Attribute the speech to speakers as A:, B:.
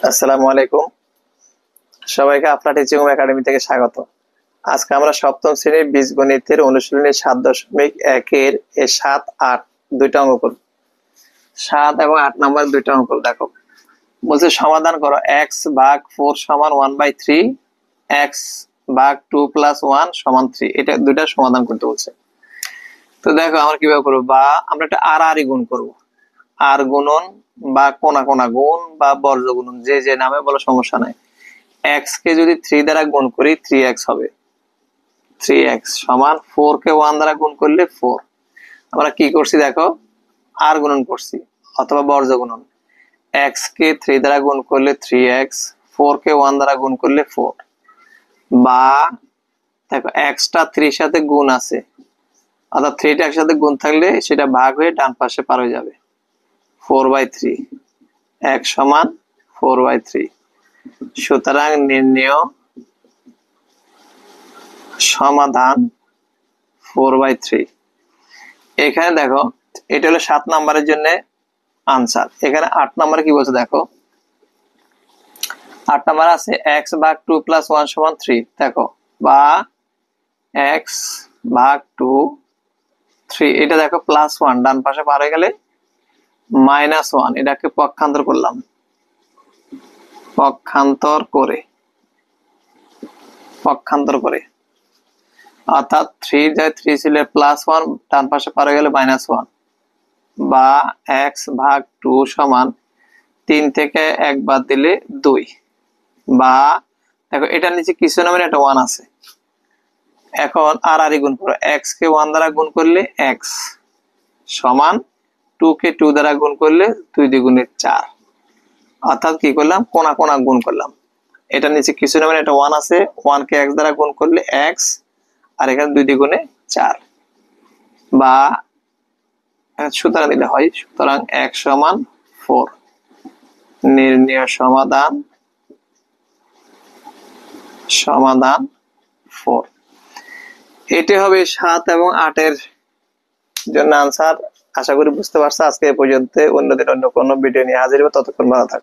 A: আসসালামু আলাইকুম, সবাইকে আপনার টিচিং হোম একাডেমি থেকে স্বাগত। আজকে আমরা সপ্তম শ্রেণীর বীজগণিতের অনুশীলনী 7.1 এর 7-8 দুইটা অঙ্ক করব। 7 এবং 8 নম্বর দুইটা অঙ্ক দেখো। বলছে সমাধান করো x ভাগ 4 সমান 1/3, x ভাগ 2 + 1 সমান 3। এটা দুইটা সমাধান করতে বলছে। তো দেখো আমরা কিভাবে করবো, বা আমরা একটা আর গুণ করব। আর গুণন বা কোনা কোনা গুণ বা বর্জ্য গুণন, যে যে নামে বলো সমস্যা নাই। x কে যদি 3 দ্বারা গুণ করি 3x হবে। 3x সমান 4 কে 1 দ্বারা গুণ করলে 4। আমরা কি করছি দেখো, আর গুণন করছি অথবা বর্জ্য গুণন। x কে 3 দ্বারা গুণ করলে 3x, 4 কে 1 দ্বারা গুণ করলে 4। বা দেখো x টা 3 এর সাথে গুণ আছে, অর্থাৎ 3 টা একসাথে গুণ থাকলে সেটা ভাগ হয়ে ডান পাশে পার হয়ে যাবে। 4/3 x সমান 4/3। সুতরাং নির্ণেয় সমাধান 4/3। এখানে দেখো এটা হলো 7 নম্বরের জন্য আনসার। এখানে 8 নম্বরে কি বলছে দেখো, 8 নম্বর আছে x ভাগ 2 + 1 সমান 3। দেখো, বা x ভাগ 2 3, এটা দেখো +1 ডান পাশে পার হয়ে গেলে -1, এটাকে পক্ষান্তর করলাম, পক্ষান্তর করে অর্থাৎ 3 যায় 3 ছিল +1, ডান পাশে পার হয়ে গেলে -1। বা x ভাগ 2 সমান 3 থেকে 1 বাদ দিলে 2। বা দেখো এটার নিচে কিছু না মানে একটা 1 আছে। এখন আর গুণ করো, x কে 1 দ্বারা গুণ করলে x সমান 2 কে 2 দ্বারা গুণ করলে 2 দ্বিগুণে 4। অর্থাৎ কি করলাম, কোনা কোনা গুণ করলাম। এটার নিচে কিছু না মানে একটা 1 আছে, 1 কে x দ্বারা গুণ করলে x, আর এখানে 2 দ্বিগুণে 4। বা সুতরাং দিলে হয়, সুতরাং x সমান 4। নির্ণেয় সমাধান 4। এটি হবে 7 এবং 8 এর জন্য আনসার। আশা করি বুঝতে পারছো। আজকে এই পর্যন্ত, অন্যদিন অন্য কোনো ভিডিও নিয়ে হাজির হবো। ততক্ষণ ভালো থাকো।